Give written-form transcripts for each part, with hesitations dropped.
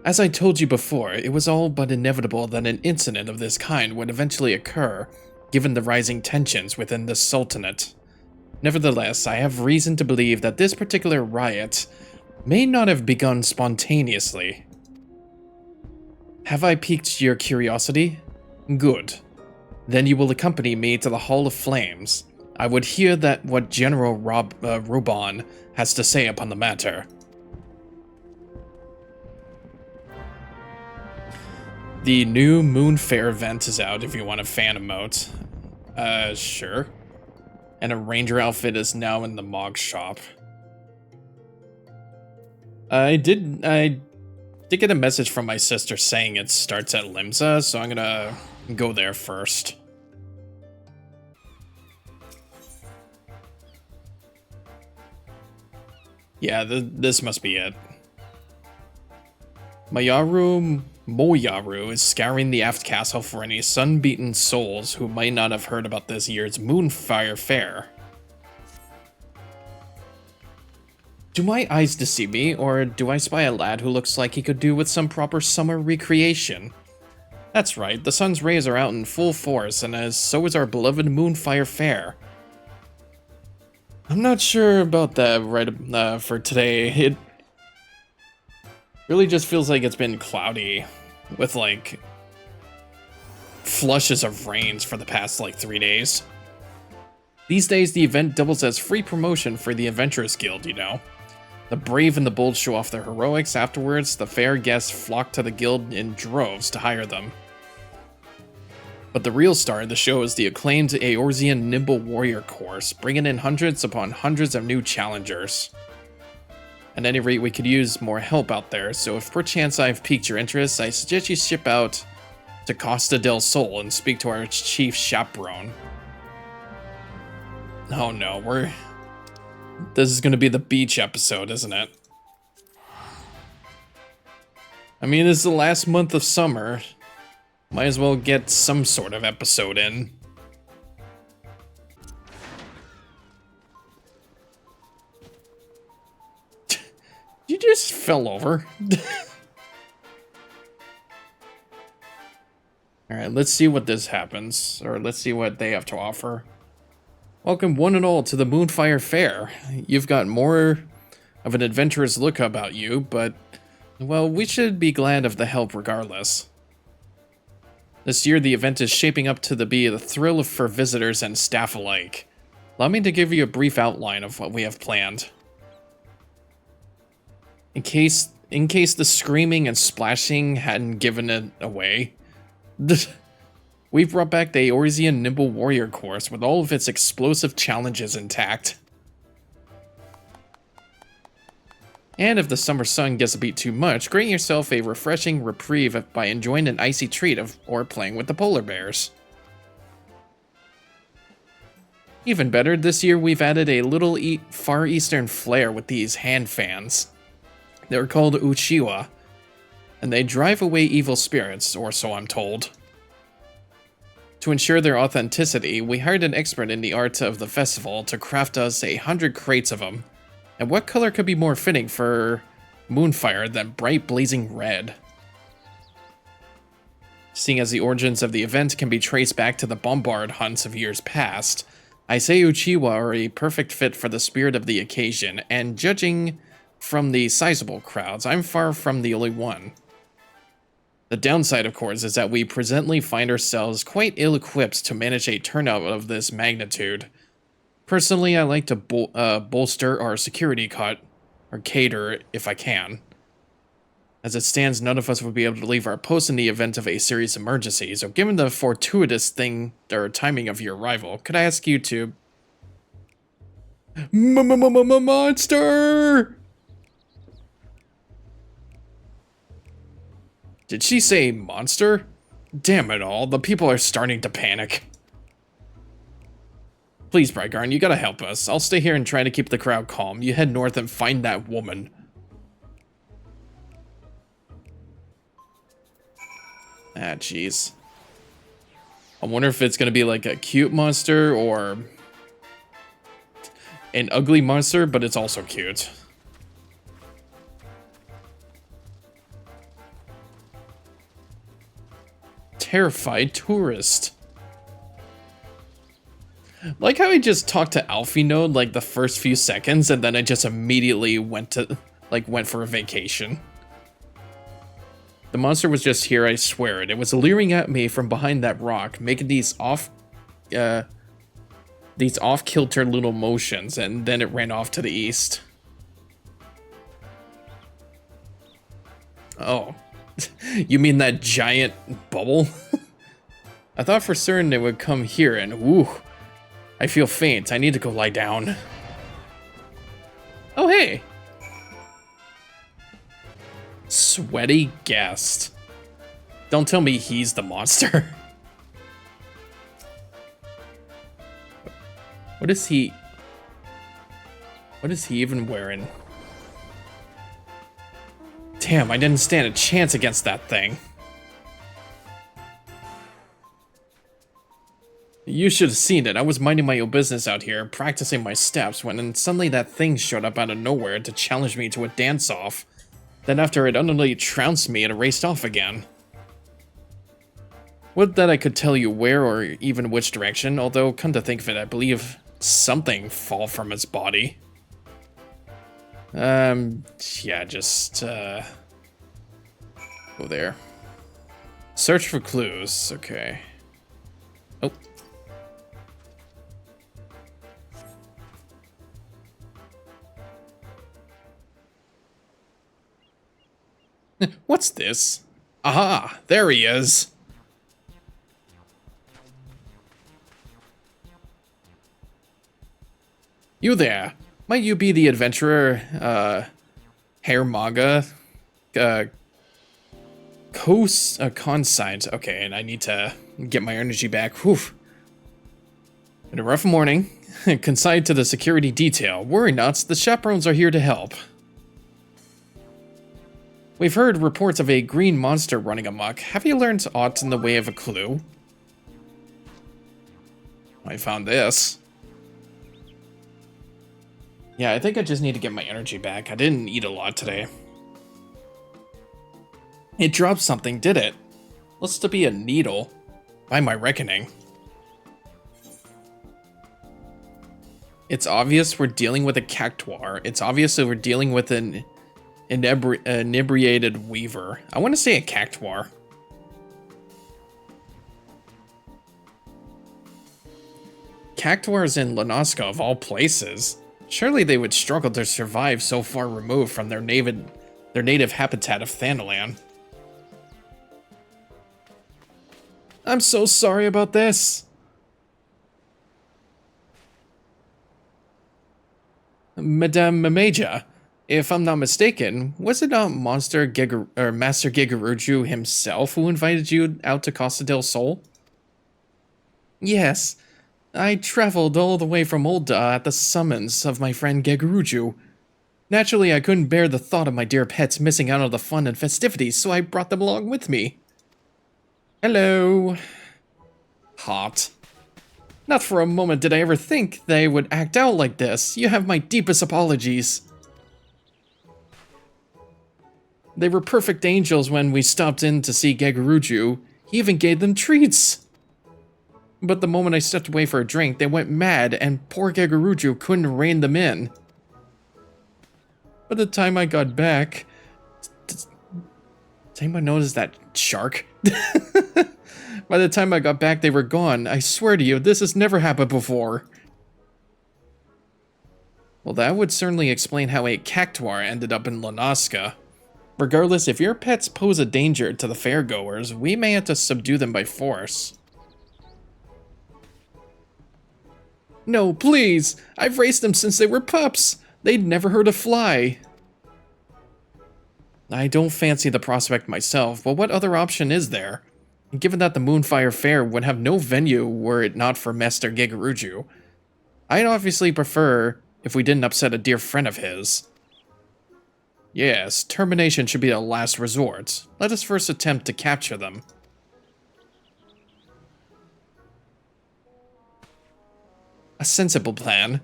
As I told you before, it was all but inevitable that an incident of this kind would eventually occur, given the rising tensions within the Sultanate. Nevertheless, I have reason to believe that this particular riot may not have begun spontaneously. Have I piqued your curiosity? Good. Then you will accompany me to the Hall of Flames. I would hear what General Robon has to say upon the matter. The new Moonfair event is out if you want a fan emote. Sure. And a ranger outfit is now in the Mog shop. I did get a message from my sister saying it starts at Limsa, so I'm gonna go there first. Yeah, this must be it. Moyaru is scouring the aft castle for any sun-beaten souls who might not have heard about this year's Moonfire Fair. Do my eyes deceive me, or do I spy a lad who looks like he could do with some proper summer recreation? That's right, the sun's rays are out in full force, and so is our beloved Moonfire Fair. I'm not sure about that right for today. It really just feels like it's been cloudy with like flushes of rains for the past like 3 days. These days the event doubles as free promotion for the Adventurers Guild, you know. The brave and the bold show off their heroics. Afterwards, the fair guests flock to the guild in droves to hire them. But the real star of the show is the acclaimed Eorzean Nimble Warrior course, bringing in hundreds upon hundreds of new challengers. At any rate, we could use more help out there, so if perchance I've piqued your interest, I suggest you ship out to Costa del Sol and speak to our chief chaperone. Oh no, this is gonna be the beach episode, isn't it? I mean, it's the last month of summer. Might as well get some sort of episode in. You just fell over. Alright, let's see what this happens. Or let's see what they have to offer. Welcome one and all to the Moonfire Fair. You've got more of an adventurous look about you, but, well, we should be glad of the help regardless. This year, the event is shaping up to be the thrill for visitors and staff alike. Allow me to give you a brief outline of what we have planned. In case the screaming and splashing hadn't given it away, we've brought back the Eorzean Nimble Warrior course with all of its explosive challenges intact. And if the summer sun gets a bit too much, grant yourself a refreshing reprieve by enjoying an icy treat or playing with the polar bears. Even better, this year we've added a little Far Eastern flair with these hand fans. They're called Uchiwa, and they drive away evil spirits, or so I'm told. To ensure their authenticity, we hired an expert in the art of the festival to craft us 100 crates of them. And what color could be more fitting for Moonfire than bright blazing red? Seeing as the origins of the event can be traced back to the bombard hunts of years past, I say Uchiwa are a perfect fit for the spirit of the occasion, and judging from the sizable crowds, I'm far from the only one. The downside, of course, is that we presently find ourselves quite ill-equipped to manage a turnout of this magnitude. Personally, I like to bolster our security cut, or cater if I can. As it stands, none of us would be able to leave our post in the event of a serious emergency, so given the fortuitous timing of your arrival, could I ask you to... Monster! Did she say monster? Damn it all, the people are starting to panic. Please, Brygarn, you gotta help us. I'll stay here and try to keep the crowd calm. You head north and find that woman. Ah, jeez. I wonder if it's gonna be like a cute monster or an ugly monster, but it's also cute. terrified tourist. Like how I just talked to Alfie Node like the first few seconds, and then I just immediately went for a vacation. The monster was just here, I swear it. It was leering at me from behind that rock, making these off-kilter little motions, and then it ran off to the east. Oh. You mean that giant bubble? I thought for certain it would come here, and woo. I feel faint. I need to go lie down. Oh, hey. Sweaty guest. Don't tell me he's the monster. What is he even wearing? Damn, I didn't stand a chance against that thing. You should have seen it. I was minding my own business out here, practicing my steps, when suddenly that thing showed up out of nowhere to challenge me to a dance-off. Then after it utterly trounced me, it raced off again. Would that I could tell you where or even which direction, although come to think of it, I believe something fall from its body. Yeah, just, go there. Search for clues, okay. Oh. What's this? Aha, there he is. You there. Might you be the adventurer, Hair Maga, consigned. Okay, and I need to get my energy back. Whew. Been a rough morning. Consigned to the security detail. Worry not, the chaperones are here to help. We've heard reports of a green monster running amok. Have you learned aught in the way of a clue? I found this. Yeah, I think I just need to get my energy back. I didn't eat a lot today. It dropped something, did it? Looks to be a needle, by my reckoning. It's obvious we're dealing with a cactuar. It's obvious that we're dealing with an inebriated weaver. I want to say a cactuar. Cactuars in Lanoska of all places. Surely they would struggle to survive so far removed from their native habitat of Thanalan. I'm so sorry about this. Madame Mamaja, if I'm not mistaken, was it not Master Gigaruju himself who invited you out to Costa del Sol? Yes. I traveled all the way from Olda at the summons of my friend Gigaruju. Naturally, I couldn't bear the thought of my dear pets missing out on the fun and festivities, so I brought them along with me. Hello. Hot. Not for a moment did I ever think they would act out like this. You have my deepest apologies. They were perfect angels when we stopped in to see Gigaruju. He even gave them treats. But the moment I stepped away for a drink, they went mad, and poor Gigaruju couldn't rein them in. By the time I got back... Does anyone notice that shark? By the time I got back, they were gone. I swear to you, this has never happened before. Well, that would certainly explain how a cactuar ended up in Lanoska. Regardless, if your pets pose a danger to the fairgoers, we may have to subdue them by force. No, please! I've raised them since they were pups! They'd never hurt a fly. I don't fancy the prospect myself, but what other option is there? Given that the Moonfire Fair would have no venue were it not for Master Gigaruju, I'd obviously prefer if we didn't upset a dear friend of his. Yes, termination should be a last resort. Let us first attempt to capture them. A sensible plan.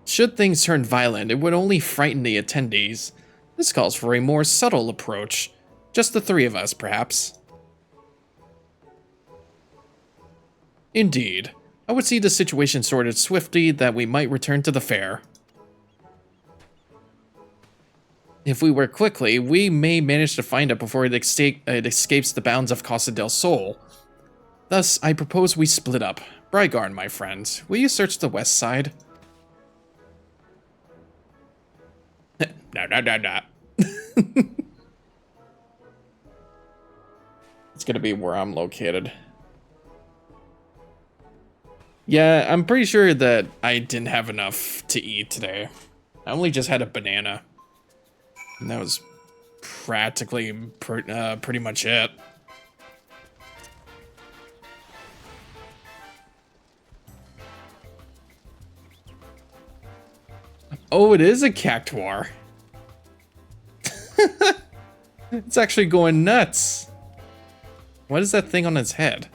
Should things turn violent, it would only frighten the attendees. This calls for a more subtle approach. Just the three of us, perhaps. Indeed. I would see the situation sorted swiftly that we might return to the fair. If we work quickly, we may manage to find it before it escapes the bounds of Costa del Sol. Thus, I propose we split up. Brygarn, my friend, will you search the west side? No. It's gonna be where I'm located. Yeah, I'm pretty sure that I didn't have enough to eat today. I only just had a banana. And that was practically pretty much it. Oh, it is a cactuar. It's actually going nuts. What is that thing on its head?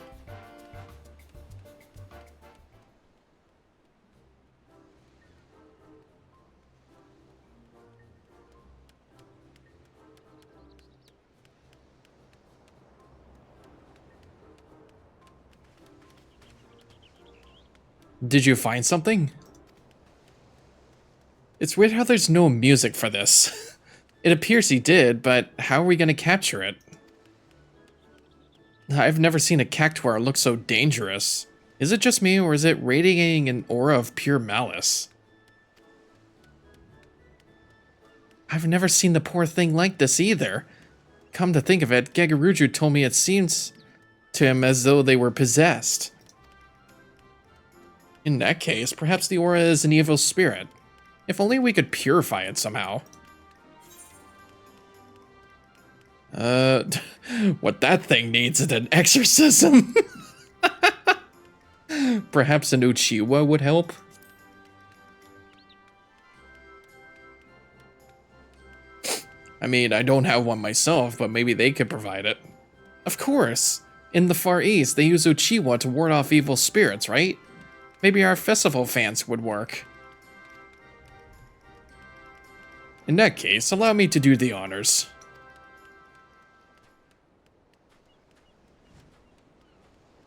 Did you find something? It's weird how there's no music for this. It appears he did, but how are we going to capture it? I've never seen a cactuar look so dangerous. Is it just me, or is it radiating an aura of pure malice? I've never seen the poor thing like this either. Come to think of it, Gagaruju told me it seems to him as though they were possessed. In that case, perhaps the aura is an evil spirit. If only we could purify it somehow. What that thing needs is an exorcism. Perhaps an Uchiwa would help? I mean, I don't have one myself, but maybe they could provide it. Of course! In the Far East, they use Uchiwa to ward off evil spirits, right? Maybe our festival fans would work. In that case, allow me to do the honors.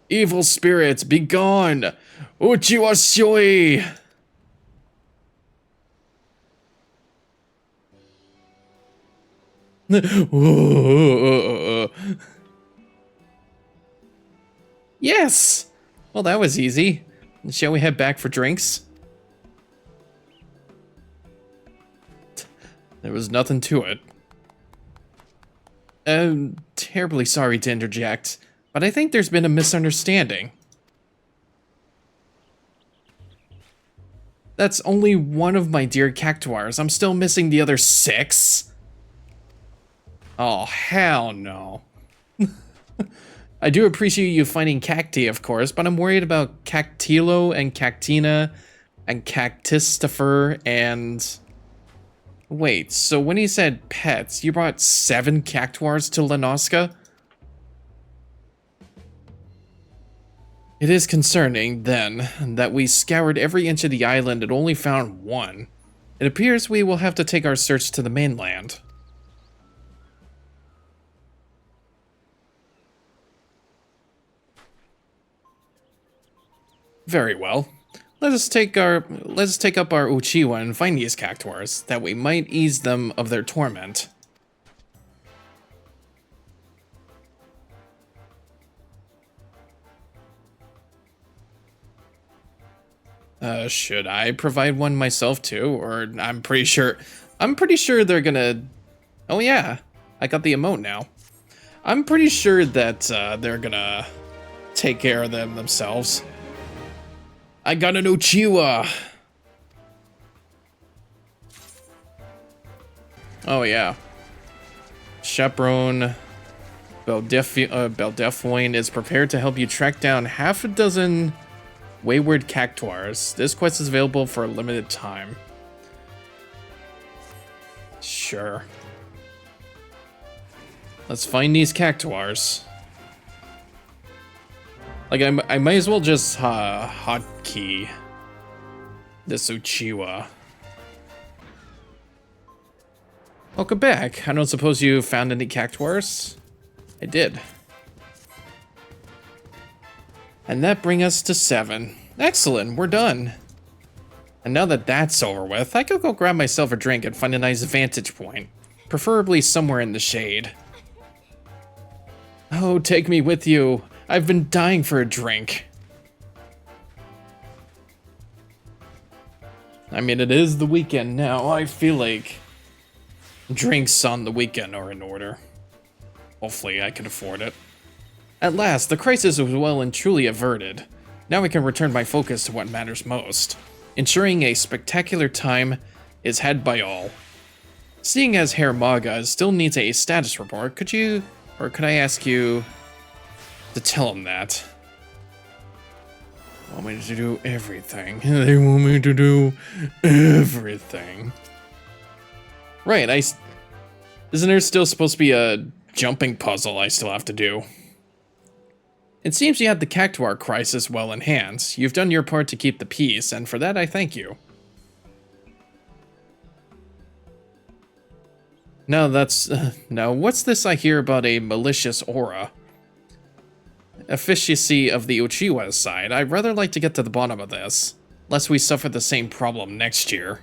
Evil spirits, be gone! Uchiwa Shioi! Yes! Well, that was easy. Shall we head back for drinks? There was nothing to it. Terribly sorry to interject, but I think there's been a misunderstanding. That's only one of my dear cactuars. I'm still missing the other 6. Oh, hell no. I do appreciate you finding cacti, of course, but I'm worried about Cactilo and Cactina and Cactistifer and... Wait, so when he said pets, you brought 7 cactuars to Lenoska? It is concerning, then, that we scoured every inch of the island and only found 1. It appears we will have to take our search to the mainland. Very well. Let us take up our Uchiwa and find these cactuars, that we might ease them of their torment. Should I provide one myself too? Or I'm pretty sure they're gonna... Oh yeah, I got the emote now. I'm pretty sure that they're gonna take care of them themselves. I got an Uchiwa! Oh yeah. Chaperone Beldefoin is prepared to help you track down half a dozen wayward cactuars. This quest is available for a limited time. Sure. Let's find these cactuars. Like, I might as well just hotkey this Uchiwa. Welcome back. I don't suppose you found any cactuars? I did. And that brings us to 7. Excellent, we're done. And now that that's over with, I could go grab myself a drink and find a nice vantage point. Preferably somewhere in the shade. Oh, take me with you. I've been dying for a drink. I mean, it is the weekend now. I feel like drinks on the weekend are in order. Hopefully I can afford it. At last, the crisis was well and truly averted. Now I can return my focus to what matters most. Ensuring a spectacular time is had by all. Seeing as Herr Maga still needs a status report, could I ask you to tell him that? They want me to do everything. They want me to do everything. Right, isn't there still supposed to be a jumping puzzle I still have to do? It seems you had the Cactuar crisis well in hand. You've done your part to keep the peace, and for that I thank you. Now now what's this I hear about a malicious aura? Efficacy of the Uchiwa's side. I'd rather like to get to the bottom of this, lest we suffer the same problem next year.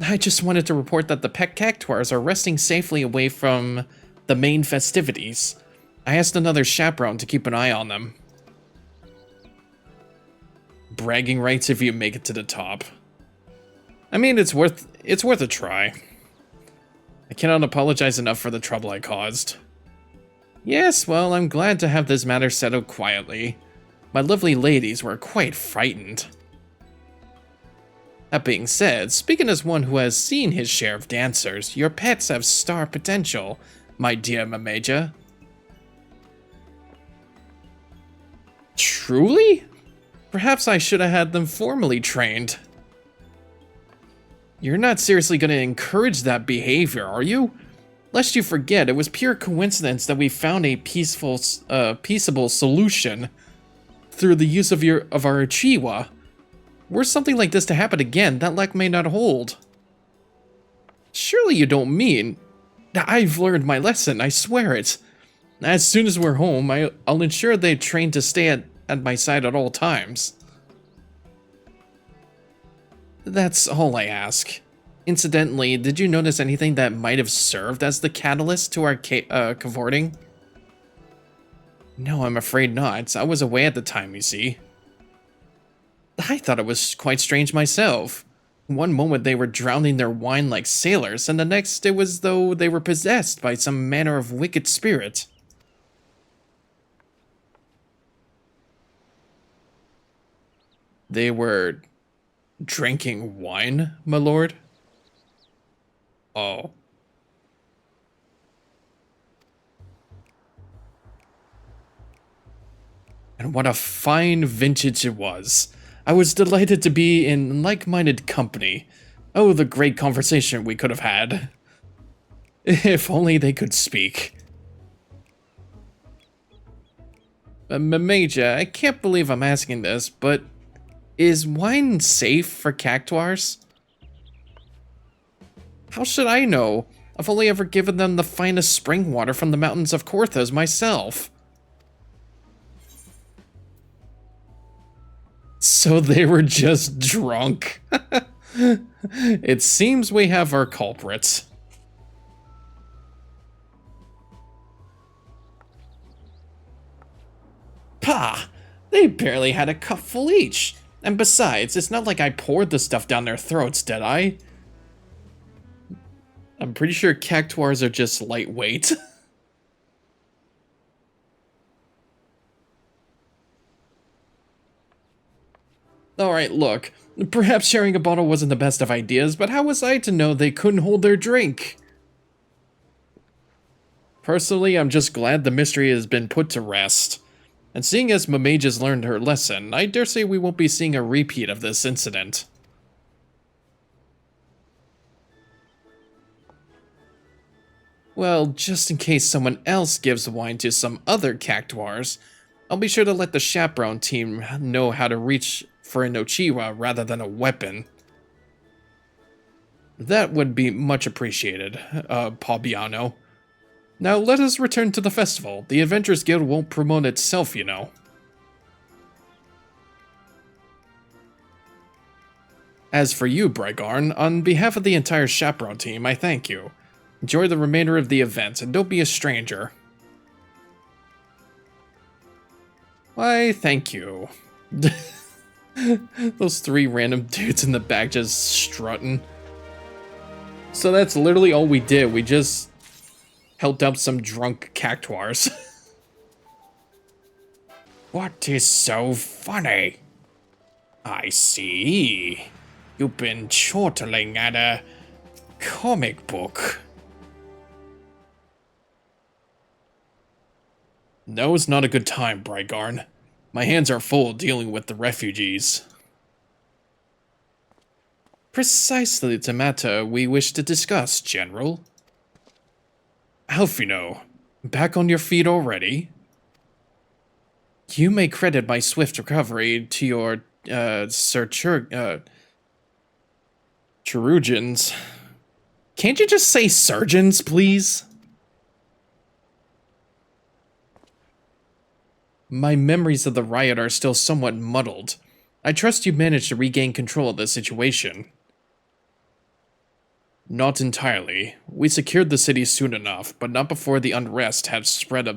I just wanted to report that the pet Cactuars are resting safely away from the main festivities. I asked another chaperone to keep an eye on them. Bragging rights if you make it to the top. I mean, it's worth a try. I cannot apologize enough for the trouble I caused. Yes, well, I'm glad to have this matter settled quietly. My lovely ladies were quite frightened. That being said, speaking as one who has seen his share of dancers, your pets have star potential, my dear Mamaja. Truly? Perhaps I should have had them formally trained. You're not seriously going to encourage that behavior, are you? Lest you forget, it was pure coincidence that we found a peaceable solution through the use of our Uchiwa. Were something like this to happen again, that luck may not hold. Surely you don't mean... I've learned my lesson, I swear it. As soon as we're home, I'll ensure they train to stay at my side at all times. That's all I ask. Incidentally, did you notice anything that might have served as the catalyst to our cavorting? No, I'm afraid not. I was away at the time, you see. I thought it was quite strange myself. One moment they were drowning their wine like sailors, and the next it was though they were possessed by some manner of wicked spirit. They were drinking wine, my lord? Oh. And what a fine vintage it was. I was delighted to be in like-minded company. Oh, the great conversation we could have had. If only they could speak. Mamaja, I can't believe I'm asking this, but is wine safe for Cactuars? How should I know? I've only ever given them the finest spring water from the mountains of Korthas myself. So they were just drunk. It seems we have our culprits. Pah! They barely had a cupful each. And besides, it's not like I poured the stuff down their throats, did I? I'm pretty sure Cactuars are just lightweight. Alright, look. Perhaps sharing a bottle wasn't the best of ideas, but how was I to know they couldn't hold their drink? Personally, I'm just glad the mystery has been put to rest. And seeing as Mamage has learned her lesson, I dare say we won't be seeing a repeat of this incident. Well, just in case someone else gives wine to some other Cactuars, I'll be sure to let the chaperone team know how to reach for an Uchiwa rather than a weapon. That would be much appreciated, Pabiano. Now let us return to the festival. The Adventurers Guild won't promote itself, you know. As for you, Brygarn, on behalf of the entire Chaperone team, I thank you. Enjoy the remainder of the event, and don't be a stranger. Why, thank you. Those three random dudes in the back just strutting. So that's literally all we did. We just helped out some drunk cactuars. What is so funny? I see. You've been chortling at a comic book. No, it's not a good time, Brygarn. My hands are full dealing with the refugees. Precisely the matter we wish to discuss, General. Alfino, back on your feet already? You may credit my swift recovery to your, Cherugians. Can't you just say surgeons, please? My memories of the riot are still somewhat muddled. I trust you managed to regain control of the situation. Not entirely. We secured the city soon enough, but not before the unrest had spread to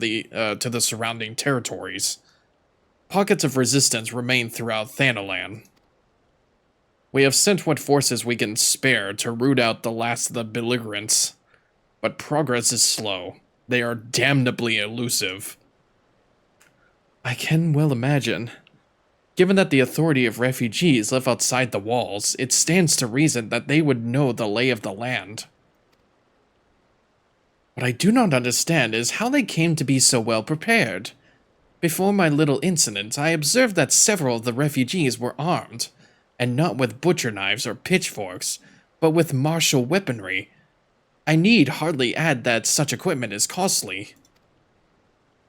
the surrounding territories. Pockets of resistance remain throughout Thanalan. We have sent what forces we can spare to root out the last of the belligerents, but progress is slow. They are damnably elusive. I can well imagine. Given that the authority of refugees live outside the walls, it stands to reason that they would know the lay of the land. What I do not understand is how they came to be so well prepared. Before my little incident, I observed that several of the refugees were armed, and not with butcher knives or pitchforks, but with martial weaponry. I need hardly add that such equipment is costly.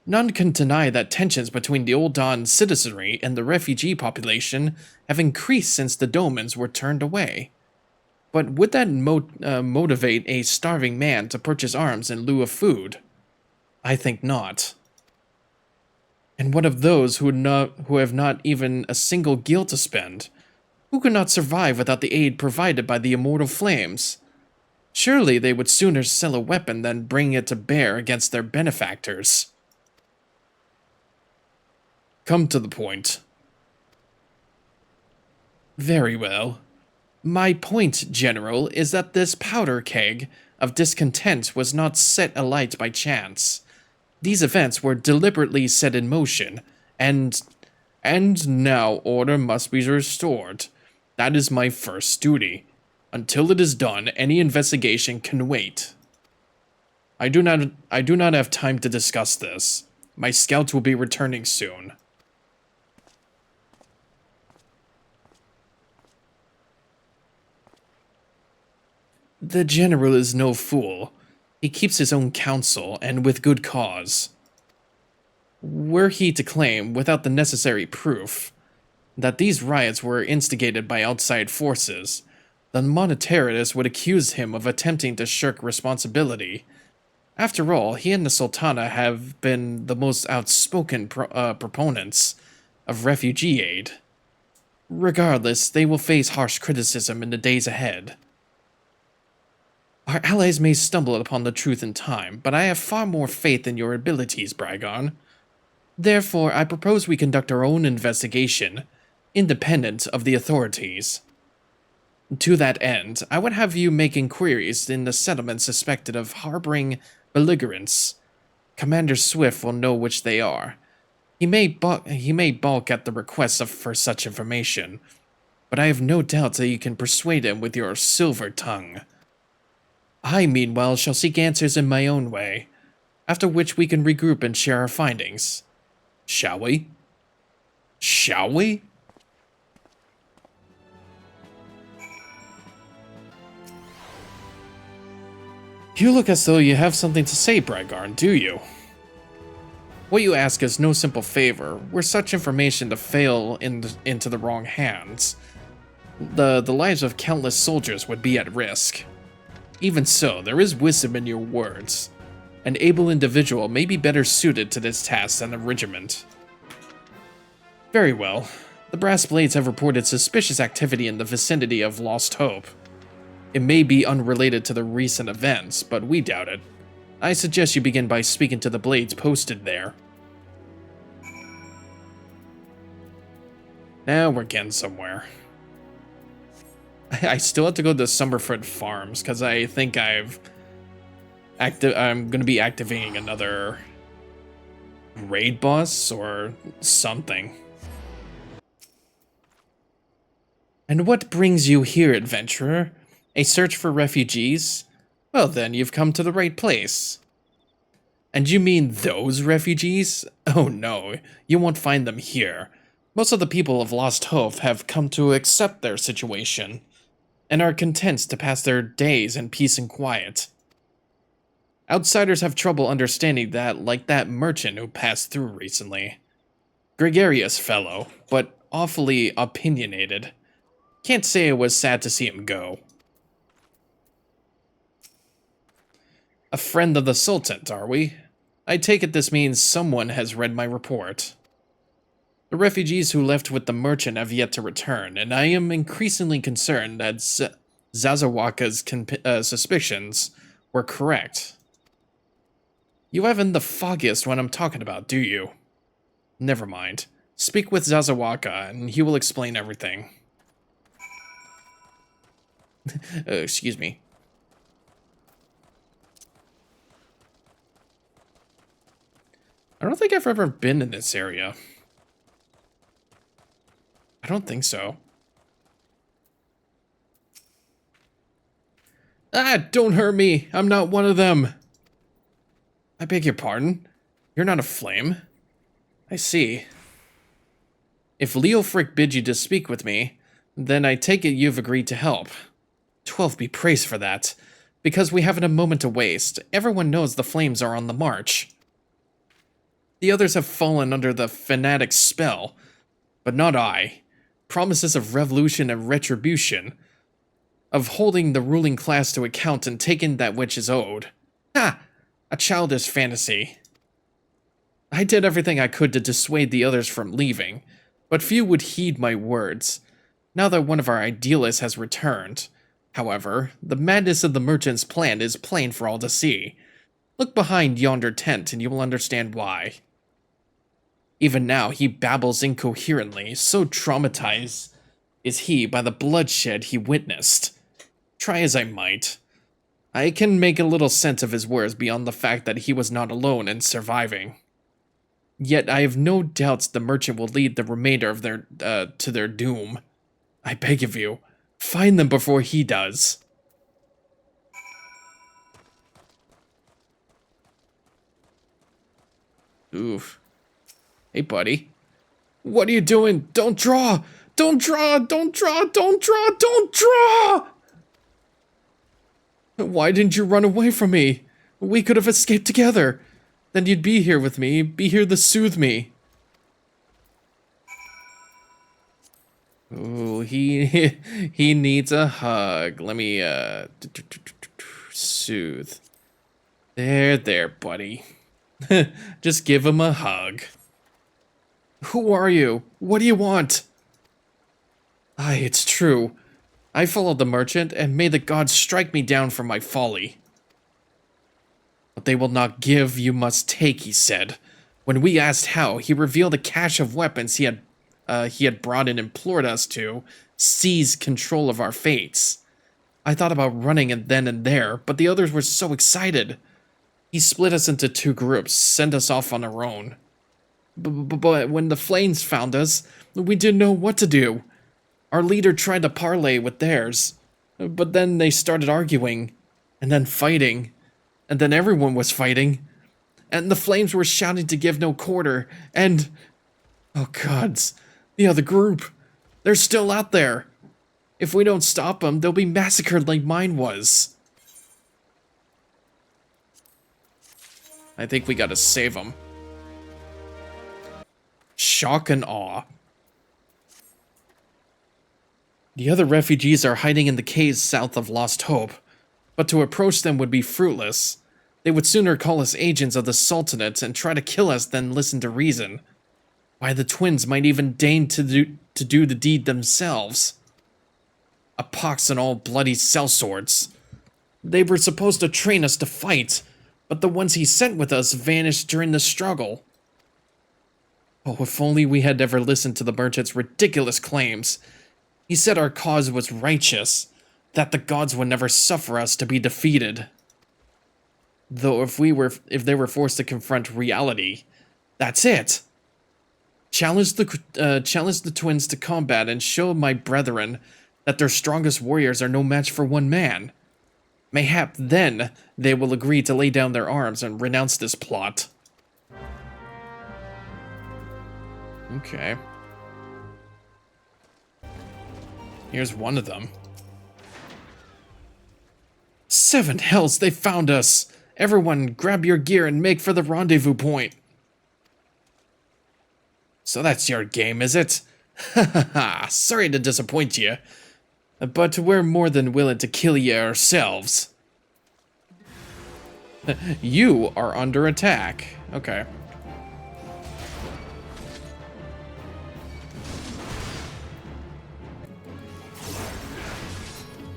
None can deny that tensions between the Old Dawn citizenry and the refugee population have increased since the Domans were turned away. But would that motivate a starving man to purchase arms in lieu of food? I think not. And what of those who have not even a single gil to spend? Who could not survive without the aid provided by the immortal flames? Surely they would sooner sell a weapon than bring it to bear against their benefactors. Come to the point. Very well. My point, General, is that this powder keg of discontent was not set alight by chance. These events were deliberately set in motion, and now order must be restored. That is my first duty. Until it is done, any investigation can wait. I do not have time to discuss this. My scouts will be returning soon. The general is no fool. He keeps his own counsel, and with good cause. Were he to claim, without the necessary proof, that these riots were instigated by outside forces, the Monetarists would accuse him of attempting to shirk responsibility. After all, he and the Sultana have been the most outspoken proponents of refugee aid. Regardless, they will face harsh criticism in the days ahead. Our allies may stumble upon the truth in time, but I have far more faith in your abilities, Brygarn. Therefore, I propose we conduct our own investigation, independent of the authorities. To that end, I would have you make inquiries in the settlements suspected of harboring belligerents. Commander Swift will know which they are. He may balk at the requests for such information, but I have no doubt that you can persuade him with your silver tongue. I, meanwhile, shall seek answers in my own way, after which we can regroup and share our findings. Shall we? Shall we? You look as though you have something to say, Brygarn, do you? What you ask is no simple favor. Were such information to fail into the wrong hands, the lives of countless soldiers would be at risk. Even so, there is wisdom in your words, An able individual may be better suited to this task than a regiment. Very well. The Brass Blades have reported suspicious activity in the vicinity of Lost Hope. It may be unrelated to the recent events, but we doubt it. I suggest you begin by speaking to the Blades posted there. Now we're getting somewhere. I still have to go to Summerfoot Farms, because I think I'm going to be activating another raid boss or something. And what brings you here, adventurer? A search for refugees? Well then, you've come to the right place. And you mean those refugees? Oh no, you won't find them here. Most of the people of Lost Hope have come to accept their situation, and are content to pass their days in peace and quiet. Outsiders have trouble understanding that, like that merchant who passed through recently. Gregarious fellow, but awfully opinionated. Can't say it was sad to see him go. A friend of the Sultan, are we? I take it this means someone has read my report. The refugees who left with the merchant have yet to return, and I am increasingly concerned that Zazawaka's suspicions were correct. You haven't the foggiest what I'm talking about, do you? Never mind. Speak with Zazawaka, and he will explain everything. Excuse me. I don't think I've ever been in this area. I don't think so. Ah, don't hurt me. I'm not one of them. I beg your pardon? You're not a flame? I see. If Leofric bid you to speak with me, then I take it you've agreed to help. 12 be praised for that. Because we haven't a moment to waste. Everyone knows the flames are on the march. The others have fallen under the fanatic's spell, but not I. Promises of revolution and retribution, of holding the ruling class to account and taking that which is owed. Ha! A childish fantasy. I did everything I could to dissuade the others from leaving, but few would heed my words. Now that one of our idealists has returned, however, the madness of the merchant's plan is plain for all to see. Look behind yonder tent and you will understand why. Even now, he babbles incoherently, so traumatized is he by the bloodshed he witnessed. Try as I might, I can make a little sense of his words beyond the fact that he was not alone in surviving. Yet I have no doubts the merchant will lead the remainder of their to their doom. I beg of you, find them before he does. Oof. Hey, buddy. What are you doing? Don't draw! Don't draw! Don't draw! Don't draw! Don't draw! Why didn't you run away from me? We could have escaped together. Then you'd be here with me, be here to soothe me. Ooh, he needs a hug. Let me, soothe. There, buddy. Just give him a hug. Who are you? What do you want? Aye, it's true. I followed the merchant, and may the gods strike me down for my folly. What they will not give, you must take, he said. When we asked how, he revealed a cache of weapons he had brought and implored us to seize control of our fates. I thought about running then and there, but the others were so excited. He split us into two groups, sent us off on our own. But when the flames found us, we didn't know what to do. Our leader tried to parley with theirs, but then they started arguing, and then fighting, and then everyone was fighting, and the flames were shouting to give no quarter, and... oh gods, the other group, they're still out there. If we don't stop them, they'll be massacred like mine was. I think we gotta save them. Shock and awe. The other refugees are hiding in the caves south of Lost Hope, but to approach them would be fruitless. They would sooner call us agents of the Sultanate and try to kill us than listen to reason. Why, the twins might even deign to do the deed themselves. A pox on all bloody sellswords. They were supposed to train us to fight, but the ones he sent with us vanished during the struggle. Oh, if only we had ever listened to the merchant's ridiculous claims. He said our cause was righteous, that the gods would never suffer us to be defeated. Though if they were forced to confront reality, that's it. Challenge the twins to combat and show my brethren that their strongest warriors are no match for one man. Mayhap then they will agree to lay down their arms and renounce this plot. Okay. Here's one of them. 7 hells, they found us! Everyone, grab your gear and make for the rendezvous point. So that's your game, is it? Ha ha ha, sorry to disappoint you. But we're more than willing to kill you ourselves. You are under attack. Okay.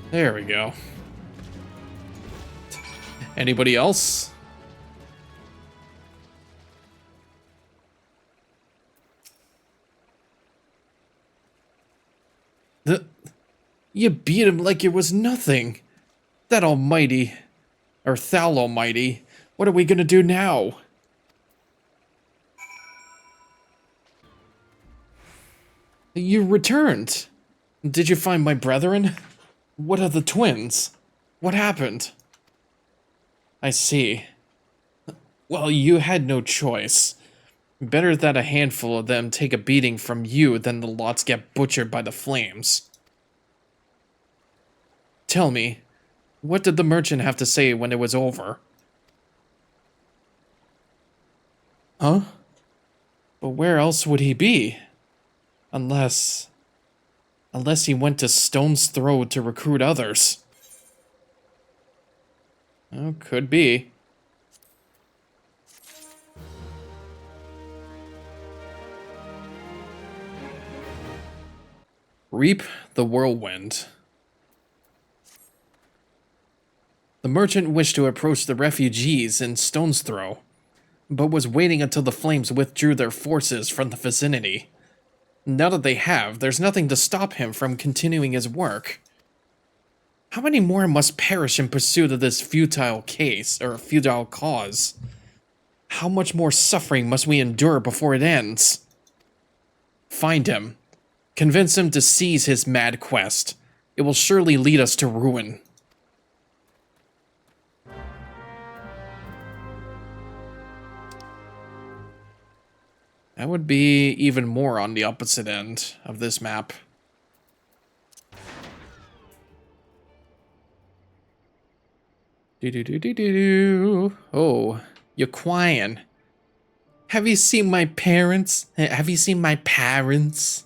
There we go. Anybody else? You beat him like it was nothing. That almighty, or Thal almighty, what are we gonna do now? You returned. Did you find my brethren? What are the twins? What happened? I see. Well, you had no choice. Better that a handful of them take a beating from you than the lots get butchered by the flames. Tell me, what did the merchant have to say when it was over? Huh? But where else would he be? Unless he went to Stone's Throw to recruit others. Oh, could be. Reap the whirlwind. The merchant wished to approach the refugees in Stone's Throw, but was waiting until the flames withdrew their forces from the vicinity. Now that they have, there's nothing to stop him from continuing his work. How many more must perish in pursuit of this futile cause? How much more suffering must we endure before it ends? Find him. Convince him to seize his mad quest. It will surely lead us to ruin. That would be even more on the opposite end of this map. Do-do-do-do-do-do. Oh, you're quiet. Have you seen my parents? Have you seen my parents?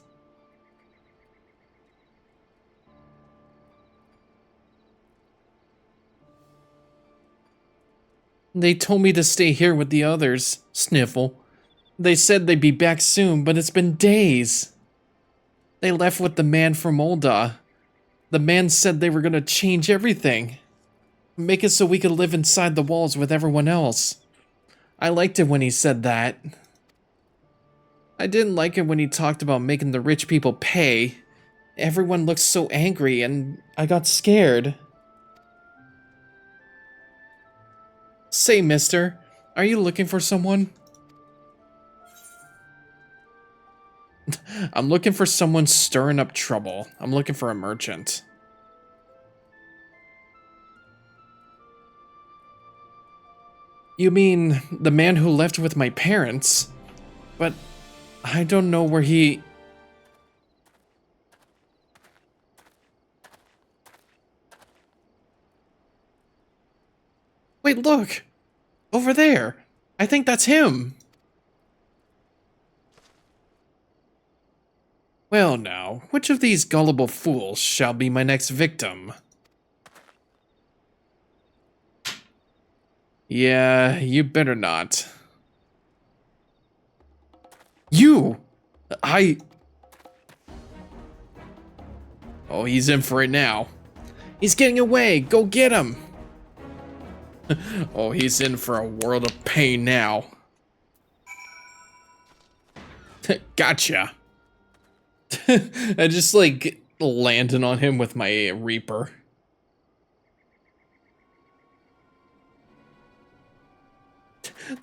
They told me to stay here with the others. Sniffle. They said they'd be back soon, but it's been days. They left with the man from Ulda. The man said they were gonna change everything. Make it so we could live inside the walls with everyone else. I liked it when he said that. I didn't like it when he talked about making the rich people pay. Everyone looked so angry and I got scared. Say, mister, are you looking for someone? I'm looking for someone stirring up trouble. I'm looking for a merchant. You mean the man who left with my parents? But I don't know where he... Wait, look! Over there! I think that's him! Well now, which of these gullible fools shall be my next victim? Yeah, you better not. You! Oh, he's in for it now. He's getting away! Go get him! Oh, he's in for a world of pain now. Gotcha. I just, like, landed on him with my Reaper.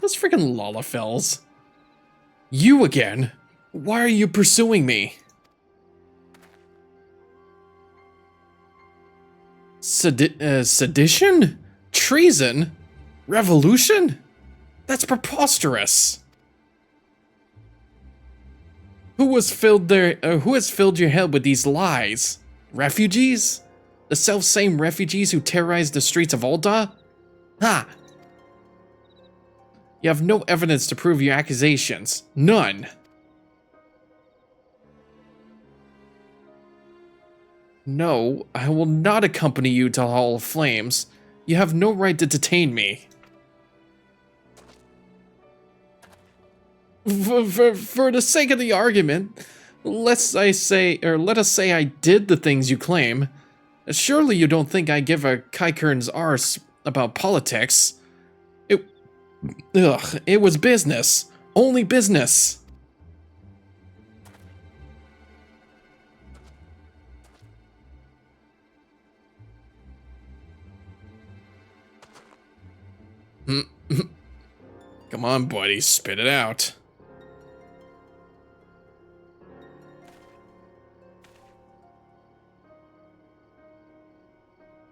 Those freaking Lalafels. You again? Why are you pursuing me? Sedition? Treason? Revolution? That's preposterous. Who has filled your head with these lies? Refugees? The self-same refugees who terrorized the streets of Ulta? Ha! You have no evidence to prove your accusations. None. No, I will not accompany you to the Hall of Flames. You have no right to detain me. For the sake of the argument, let us say I did the things you claim. Surely you don't think I give a Kaikern's arse about politics. It was business. Only business. Come on, buddy, spit it out.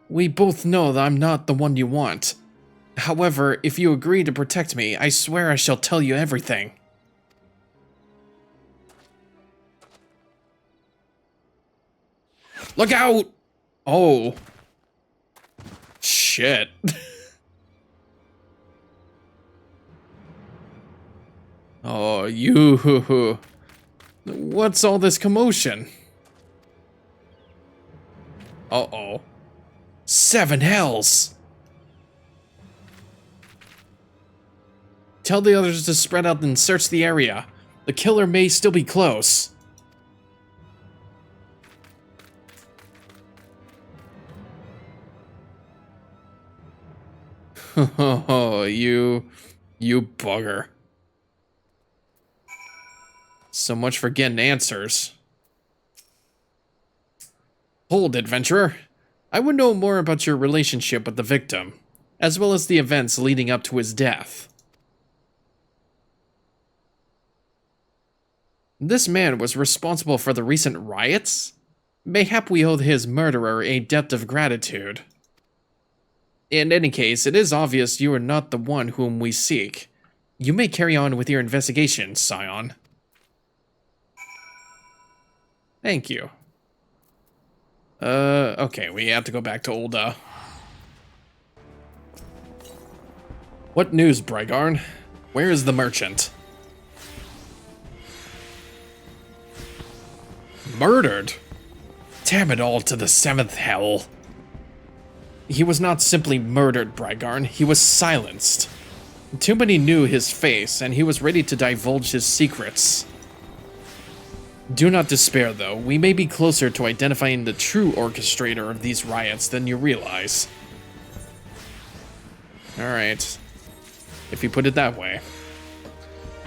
We both know that I'm not the one you want. However, if you agree to protect me, I swear I shall tell you everything. Look out! Oh. Shit. Oh, you. What's all this commotion? Uh-oh. 7 hells! Tell the others to spread out and search the area. The killer may still be close. Oh, you bugger. So much for getting answers. Hold, adventurer. I would know more about your relationship with the victim, as well as the events leading up to his death. This man was responsible for the recent riots? Mayhap we owe his murderer a debt of gratitude. In any case, it is obvious you are not the one whom we seek. You may carry on with your investigation, Scion. Thank you. Okay, we have to go back to Ulta. What news, Brygarn? Where is the merchant? Murdered? Damn it all to the 7th hell. He was not simply murdered, Brygarn. He was silenced. Too many knew his face, and he was ready to divulge his secrets. Do not despair, though. We may be closer to identifying the true orchestrator of these riots than you realize. Alright. If you put it that way.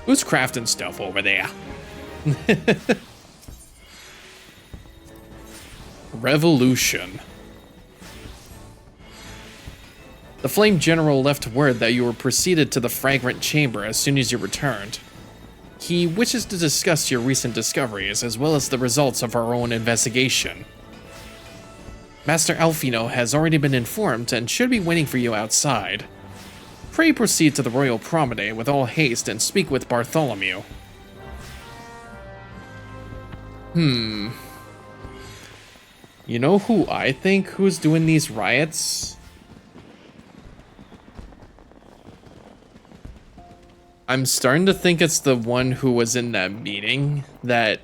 Who's crafting stuff over there? Revolution. The Flame General left word that you were proceeded to the Fragrant Chamber as soon as you returned. He wishes to discuss your recent discoveries, as well as the results of our own investigation. Master Alfino has already been informed and should be waiting for you outside. Pray proceed to the Royal Promenade with all haste and speak with Bartholomew. You know who I think who's doing these riots? I'm starting to think it's the one who was in that meeting that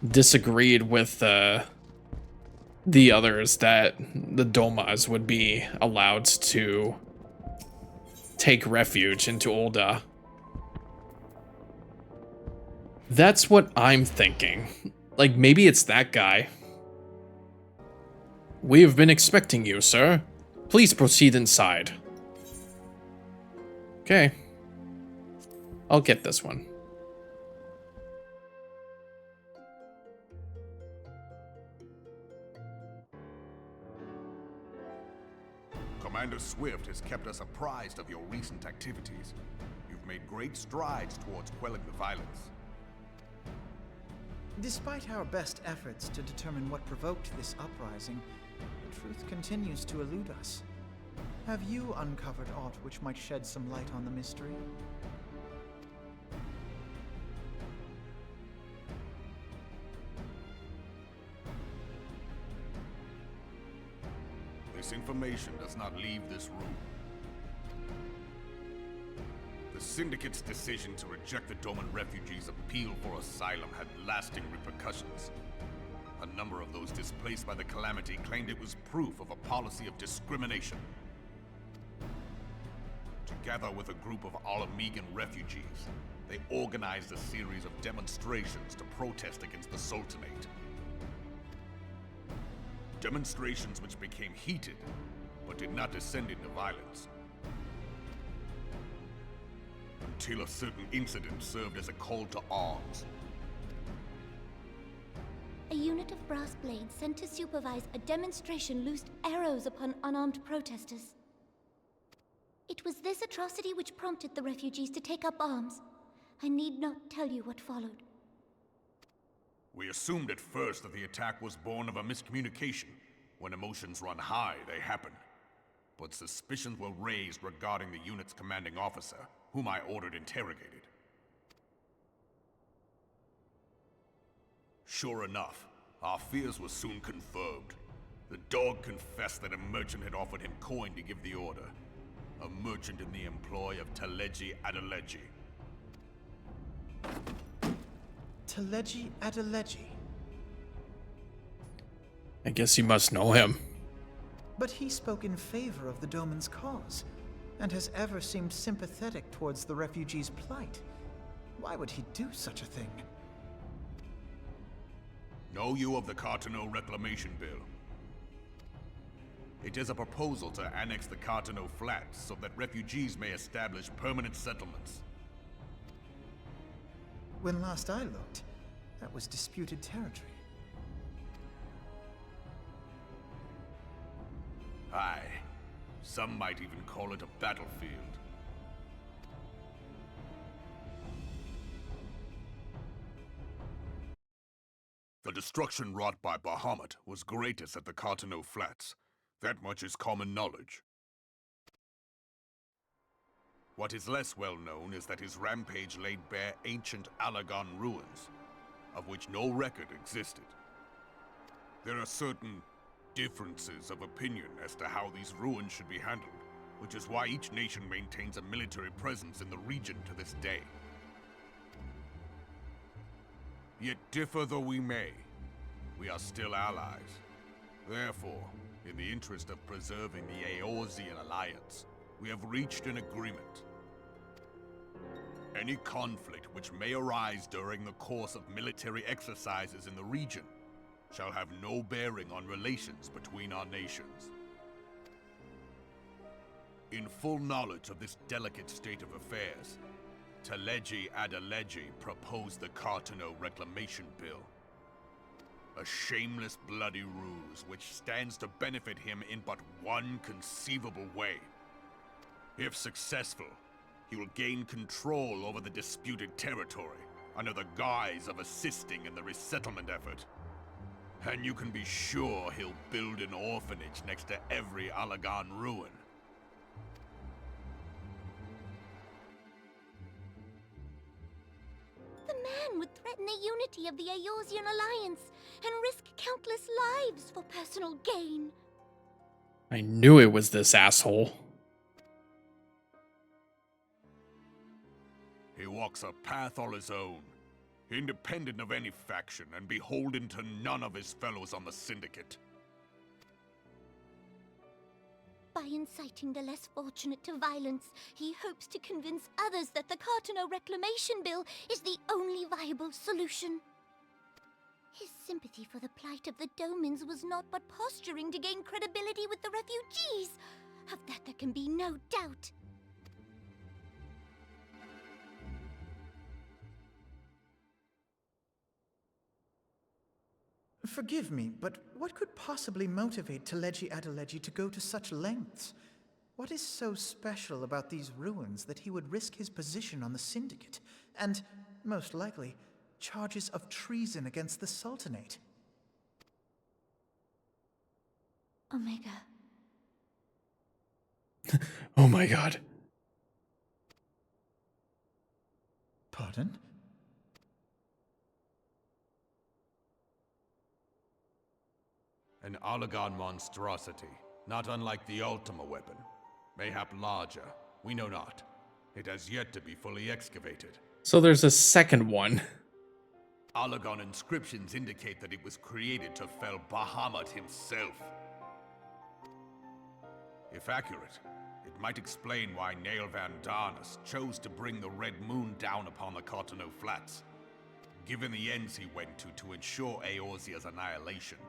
disagreed with the others that the Domas would be allowed to take refuge into Ulda. That's what I'm thinking. Like, maybe it's that guy. We have been expecting you, sir. Please proceed inside. Okay. I'll get this one. Commander Swift has kept us apprised of your recent activities. You've made great strides towards quelling the violence. Despite our best efforts to determine what provoked this uprising, the truth continues to elude us. Have you uncovered aught which might shed some light on the mystery? This information does not leave this room. The Syndicate's decision to reject the Doman refugees' appeal for asylum had lasting repercussions. A number of those displaced by the Calamity claimed it was proof of a policy of discrimination. Together with a group of Alamegan refugees, they organized a series of demonstrations to protest against the Sultanate. Demonstrations which became heated, but did not descend into violence. Until a certain incident served as a call to arms. A unit of brass blades sent to supervise a demonstration loosed arrows upon unarmed protesters. It was this atrocity which prompted the refugees to take up arms. I need not tell you what followed. We assumed at first that the attack was born of a miscommunication. When emotions run high, they happen. But suspicions were raised regarding the unit's commanding officer, whom I ordered interrogated. Sure enough, our fears were soon confirmed. The dog confessed that a merchant had offered him coin to give the order. A merchant in the employ of Teleji Adeleji. Teleji Adeleji? I guess you must know him. But he spoke in favor of the Doman's cause, and has ever seemed sympathetic towards the refugees' plight. Why would he do such a thing? Know you of the Cartano Reclamation Bill? It is a proposal to annex the Cartano Flats so that refugees may establish permanent settlements. When last I looked, that was disputed territory. Aye. Some might even call it a battlefield. The destruction wrought by Bahamut was greatest at the Cartano Flats. That much is common knowledge. What is less well known is that his rampage laid bare ancient Alagon ruins, of which no record existed. There are certain differences of opinion as to how these ruins should be handled, which is why each nation maintains a military presence in the region to this day. Yet differ though we may, we are still allies. Therefore, in the interest of preserving the Eorzean alliance, we have reached an agreement. Any conflict which may arise during the course of military exercises in the region shall have no bearing on relations between our nations. In full knowledge of this delicate state of affairs, Teleji Adeleji proposed the Cartano Reclamation Bill. A shameless bloody ruse which stands to benefit him in but one conceivable way. If successful, he will gain control over the disputed territory under the guise of assisting in the resettlement effort. And you can be sure he'll build an orphanage next to every Alagon ruin. The man would threaten the unity of the Eorzean alliance and risk countless lives for personal gain. I knew it was this asshole. He walks a path all his own, independent of any faction and beholden to none of his fellows on the Syndicate. By inciting the less fortunate to violence, he hopes to convince others that the Cartano Reclamation Bill is the only viable solution. His sympathy for the plight of the Domans was not but posturing to gain credibility with the refugees. Of that there can be no doubt. Forgive me, but what could possibly motivate Teleji Adeleji to go to such lengths? What is so special about these ruins that he would risk his position on the Syndicate, and, most likely, charges of treason against the Sultanate? Omega. Oh my god. Pardon? An Oligon monstrosity, not unlike the Ultima weapon. Mayhap larger, we know not. It has yet to be fully excavated. So there's a second one. Oligon inscriptions indicate that it was created to fell Bahamut himself. If accurate, it might explain why Nail Van Darnus chose to bring the Red Moon down upon the Cartano Flats. Given the ends he went to ensure Eorzea's annihilation,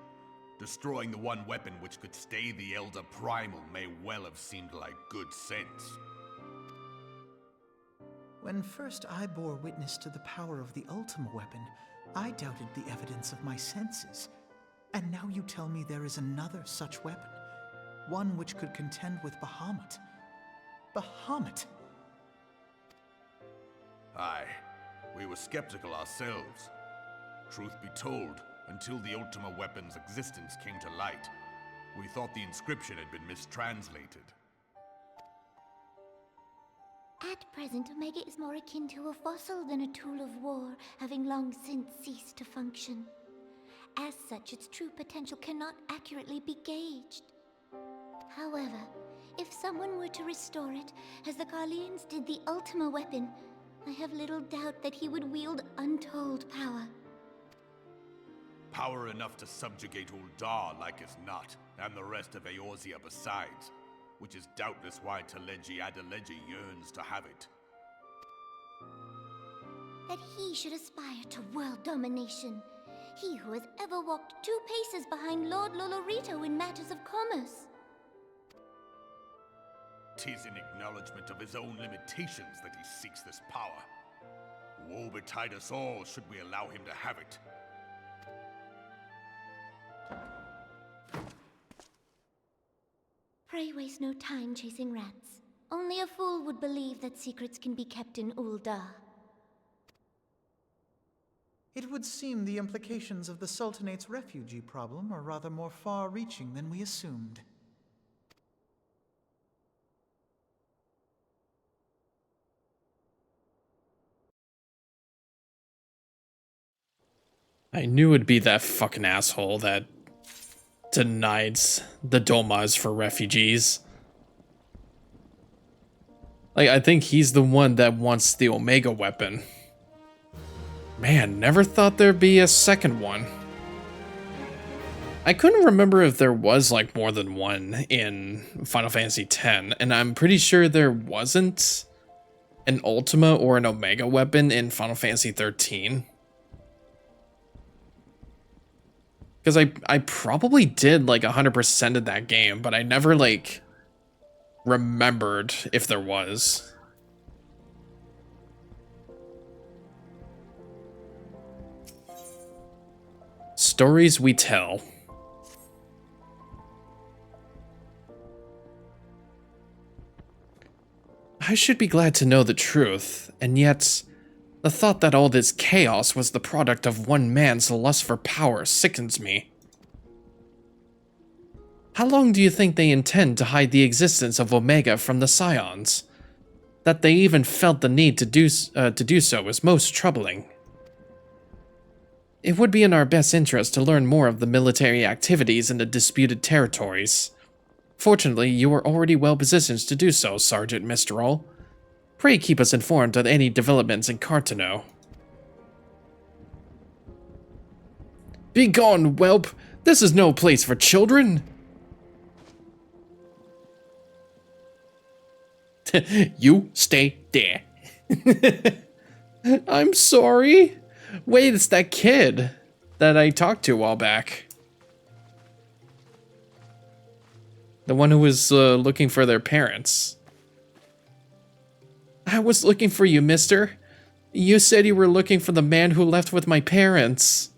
destroying the one weapon which could stay the Elder Primal may well have seemed like good sense. When first I bore witness to the power of the Ultima weapon, I doubted the evidence of my senses. And now you tell me there is another such weapon, one which could contend with Bahamut. Bahamut! Aye, we were skeptical ourselves. Truth be told, until the Ultima weapon's existence came to light, we thought the inscription had been mistranslated. At present, Omega is more akin to a fossil than a tool of war, having long since ceased to function. As such, its true potential cannot accurately be gauged. However, if someone were to restore it, as the Garleans did the Ultima weapon, I have little doubt that he would wield untold power. Power enough to subjugate Uldar like as not, and the rest of Eorzea besides, which is doubtless why Teleji Adeleji yearns to have it. That he should aspire to world domination. He who has ever walked 2 paces behind Lord Lolorito in matters of commerce. 'Tis in acknowledgement of his own limitations that he seeks this power. Woe betide us all should we allow him to have it. Pray waste no time chasing rats. Only a fool would believe that secrets can be kept in Uldar. It would seem the implications of the Sultanate's refugee problem are rather more far-reaching than we assumed. I knew it'd be that fucking asshole that denied the Domas for refugees. Like, I think he's the one that wants the Omega weapon. Man, never thought there'd be a second one. I couldn't remember if there was, like, more than one in Final Fantasy X, and I'm pretty sure there wasn't an Ultima or an Omega weapon in Final Fantasy XIII. Because I probably did, like, 100% of that game, but I never, like, remembered if there was. Stories we tell. I should be glad to know the truth, and yet the thought that all this chaos was the product of one man's lust for power sickens me. How long do you think they intend to hide the existence of Omega from the Scions? That they even felt the need to do so is most troubling. It would be in our best interest to learn more of the military activities in the disputed territories. Fortunately, you are already well positioned to do so, Sergeant Mistral. Pray keep us informed of any developments in Cartano. Begone, whelp! This is no place for children! You stay there. I'm sorry. Wait, it's that kid that I talked to a while back. The one who was looking for their parents. I was looking for you, mister. You said you were looking for the man who left with my parents.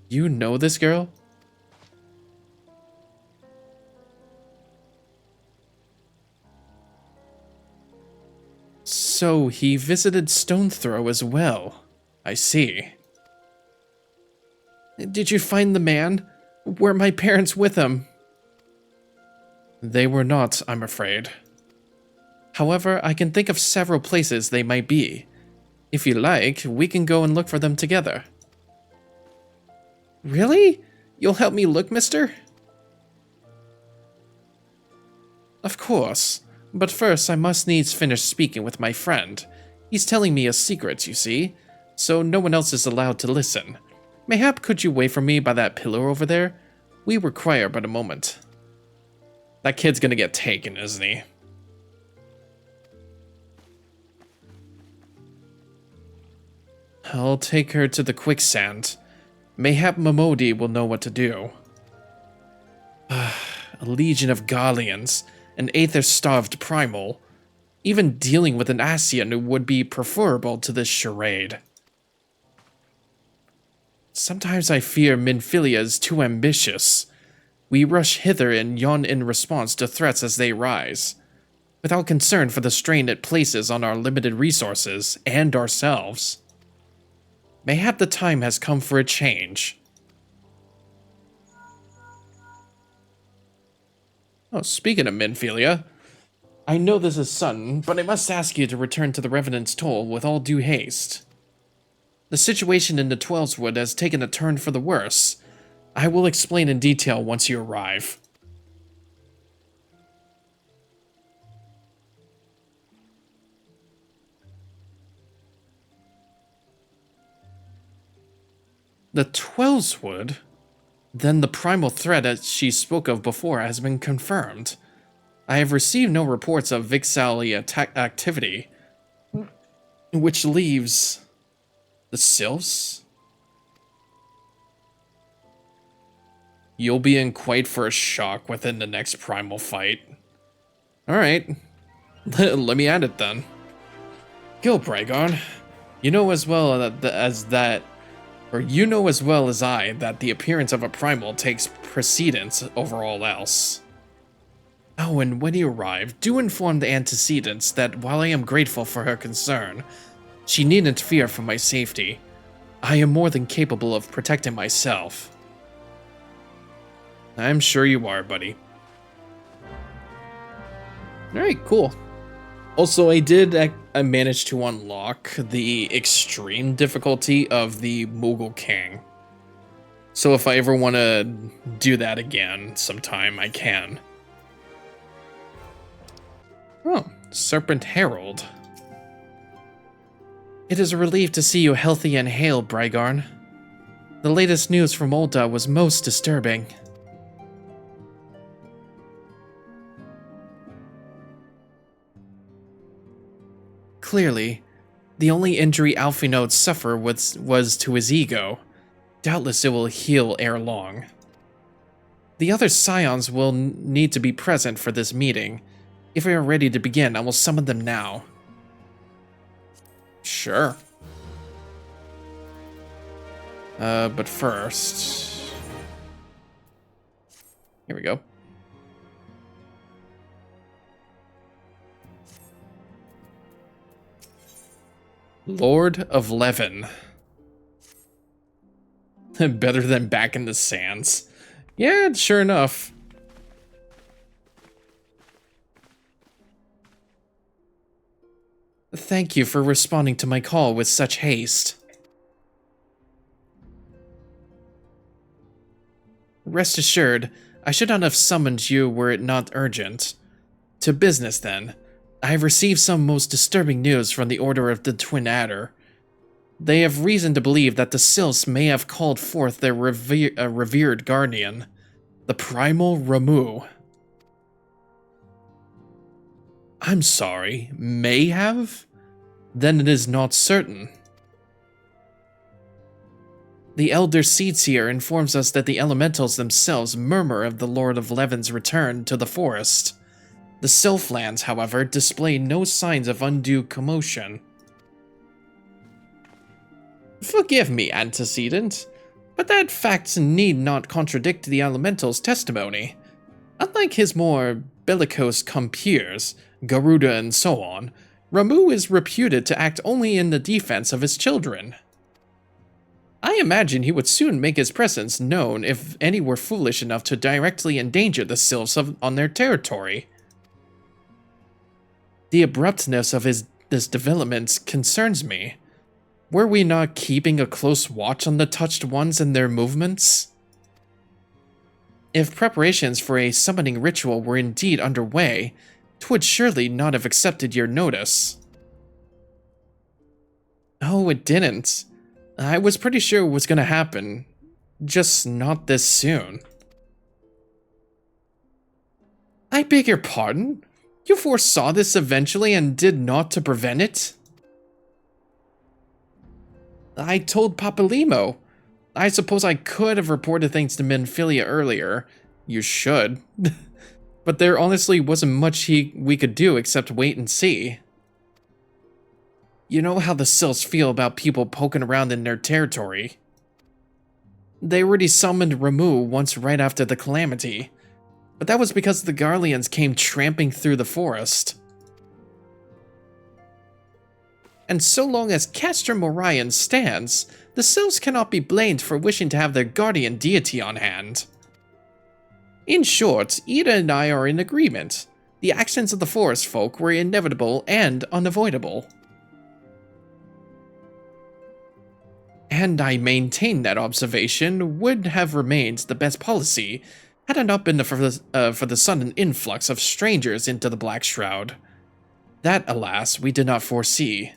You know this girl? So he visited Stonethrow as well. I see. Did you find the man? Were my parents with him? They were not, I'm afraid. However, I can think of several places they might be. If you like, we can go and look for them together. Really? You'll help me look, mister? Of course. But first, I must needs finish speaking with my friend. He's telling me a secret, you see, so no one else is allowed to listen. Mayhap could you wait for me by that pillar over there? We require but a moment. That kid's gonna get taken, isn't he? I'll take her to the quicksand. Mayhap Momodi will know what to do. A legion of Garleans, an aether-starved primal. Even dealing with an Ascian would be preferable to this charade. Sometimes I fear Minfilia is too ambitious. We rush hither and yon in response to threats as they rise, without concern for the strain it places on our limited resources and ourselves. Mayhap the time has come for a change. Oh, speaking of Minfilia, I know this is sudden, but I must ask you to return to the Revenant's Toll with all due haste. The situation in the Twelveswood has taken a turn for the worse. I will explain in detail once you arrive. The Twelveswood? Then the primal threat that she spoke of before has been confirmed. I have received no reports of Vixali activity, which leaves the Sylphs? You'll be in quite for a shock within the next primal fight. Alright, let me add it then. Gilbragon, you know as well you know as well as I that the appearance of a primal takes precedence over all else. Oh, and when you arrive, do inform the antecedents that while I am grateful for her concern, she needn't fear for my safety. I am more than capable of protecting myself. I'm sure you are, buddy. Alright, cool. Also, I managed to unlock the extreme difficulty of the Moogle King. So if I ever want to do that again sometime, I can. Oh, Serpent Herald. It is a relief to see you healthy and hale, Brygarn. The latest news from Ulta was most disturbing. Clearly, the only injury Alfie notes suffer was to his ego. Doubtless it will heal ere long. The other Scions will need to be present for this meeting. If we are ready to begin, I will summon them now. Sure. But first... Here we go. Lord of Levin. Better than Back in the Sands. Yeah, sure enough. Thank you for responding to my call with such haste. Rest assured, I should not have summoned you were it not urgent. To business, then. I have received some most disturbing news from the Order of the Twin Adder. They have reason to believe that the Sylphs may have called forth their revered guardian, the Primal Ramu. I'm sorry, may have? Then it is not certain. The Elder Seedseer informs us that the elementals themselves murmur of the Lord of Levin's return to the forest. The Sylphlands, however, display no signs of undue commotion. Forgive me, antecedent, but that fact need not contradict the elemental's testimony. Unlike his more bellicose compeers, Garuda and so on, Ramuh is reputed to act only in the defense of his children. I imagine he would soon make his presence known if any were foolish enough to directly endanger the Sylphs on their territory. The abruptness of this development concerns me. Were we not keeping a close watch on the Touched Ones and their movements? If preparations for a summoning ritual were indeed underway, 'twould surely not have accepted your notice. Oh, it didn't. I was pretty sure it was gonna happen. Just not this soon. I beg your pardon? You foresaw this eventually and did naught to prevent it? I told Papalimo. I suppose I could have reported things to Menphilia earlier. You should. But there honestly wasn't much we could do except wait and see. You know how the Sylphs feel about people poking around in their territory. They already summoned Ramuh once right after the calamity, but that was because the Garleans came tramping through the forest. And so long as Castrum Morion stands, the Sylphs cannot be blamed for wishing to have their guardian deity on hand. In short, Ida and I are in agreement. The actions of the forest folk were inevitable and unavoidable. And I maintain that observation would have remained the best policy had it not been for the sudden influx of strangers into the Black Shroud. That, alas, we did not foresee.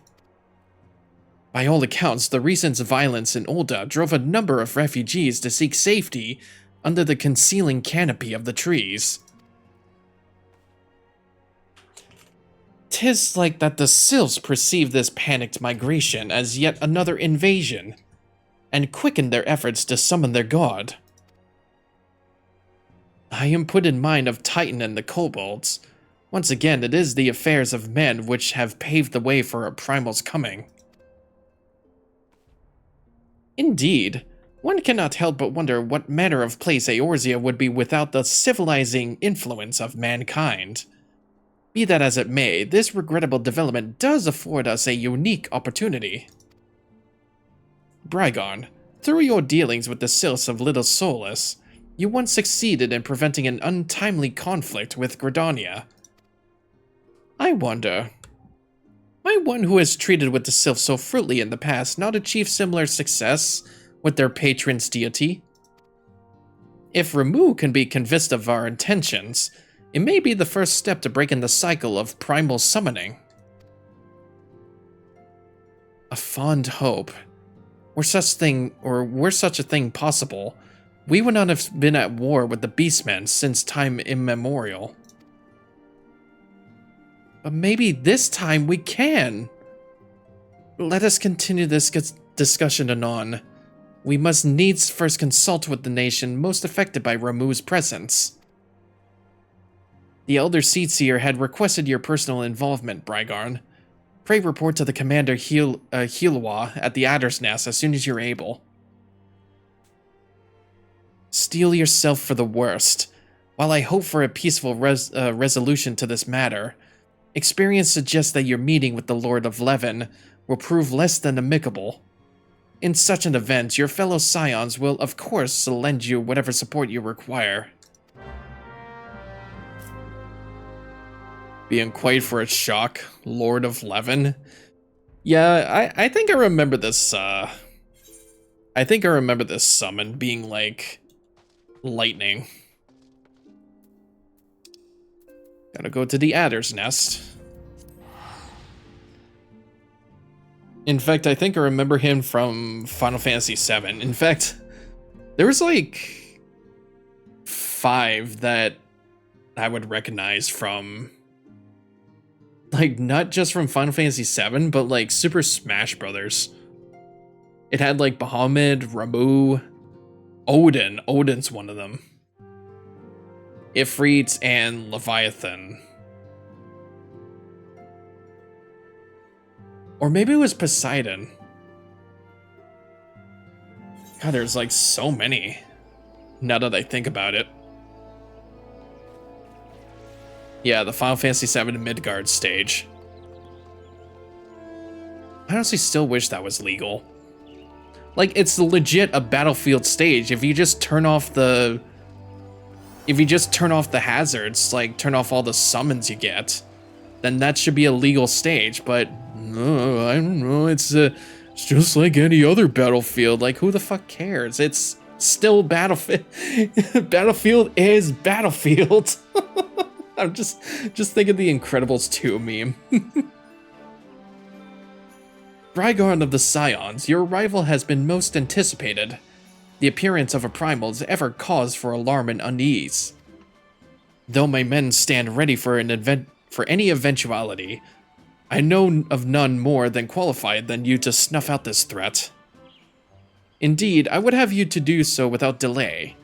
By all accounts, the recent violence in Ulda drove a number of refugees to seek safety under the concealing canopy of the trees. 'Tis like that the Sylphs perceive this panicked migration as yet another invasion, and quicken their efforts to summon their god. I am put in mind of Titan and the kobolds. Once again, it is the affairs of men which have paved the way for a primal's coming. Indeed, one cannot help but wonder what manner of place Eorzea would be without the civilizing influence of mankind. Be that as it may, this regrettable development does afford us a unique opportunity. Brygon, through your dealings with the Sylphs of Little Solace, you once succeeded in preventing an untimely conflict with Gridania. I wonder, might one who has treated with the Sylphs so fruitfully in the past not achieve similar success with their patron's deity? If Ramuh can be convinced of our intentions, it may be the first step to breaking the cycle of primal summoning. A fond hope. Were such a thing possible, we would not have been at war with the Beastmen since time immemorial. But maybe this time we can. Let us continue this discussion anon. We must needs first consult with the nation most affected by Ramuh's presence. The Elder Seedseer had requested your personal involvement, Brygarn. Pray report to the Commander Hilwa at the Adder's Nest as soon as you're able. Steel yourself for the worst. While I hope for a peaceful resolution to this matter, experience suggests that your meeting with the Lord of Levin will prove less than amicable. In such an event, your fellow scions will, of course, lend you whatever support you require. Being quite for a shock, Lord of Levin. Yeah, I think I remember this, I think I remember this summon being like lightning. Gotta go to the Adder's Nest. In fact, I think I remember him from Final Fantasy VII. In fact, there was like 5 that I would recognize from Like, not just from Final Fantasy VII, but like Super Smash Brothers. It had like Bahamut, Ramu, Odin. Odin's one of them. Ifrit and Leviathan. Or maybe it was Poseidon. God, there's like so many. Now that I think about it. Yeah, the Final Fantasy VII Midgard stage. I honestly still wish that was legal. Like, it's legit a battlefield stage. If you just turn off the... If you just turn off the hazards, like, turn off all the summons you get, then that should be a legal stage, but... I don't know, it's just like any other battlefield. Like, who the fuck cares? It's still Battlefield. Battlefield is Battlefield. I'm just thinking the Incredibles 2 meme. Brigard of the Scions, your arrival has been most anticipated. The appearance of a primal is ever cause for alarm and unease. Though my men stand ready for any eventuality, I know of none more than qualified than you to snuff out this threat. Indeed, I would have you to do so without delay.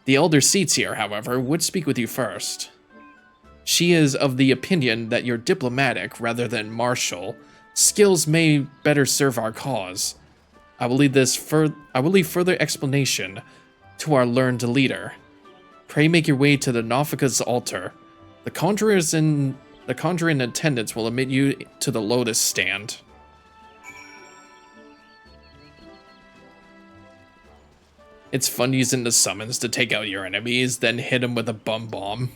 The elder seats here, however, would speak with you first. She is of the opinion that your diplomatic, rather than martial, skills may better serve our cause. I will leave further explanation to our learned leader. Pray make your way to the Naufika's altar. The conjurer in attendance will admit you to the Lotus stand. It's fun using the summons to take out your enemies, then hit them with a bum bomb.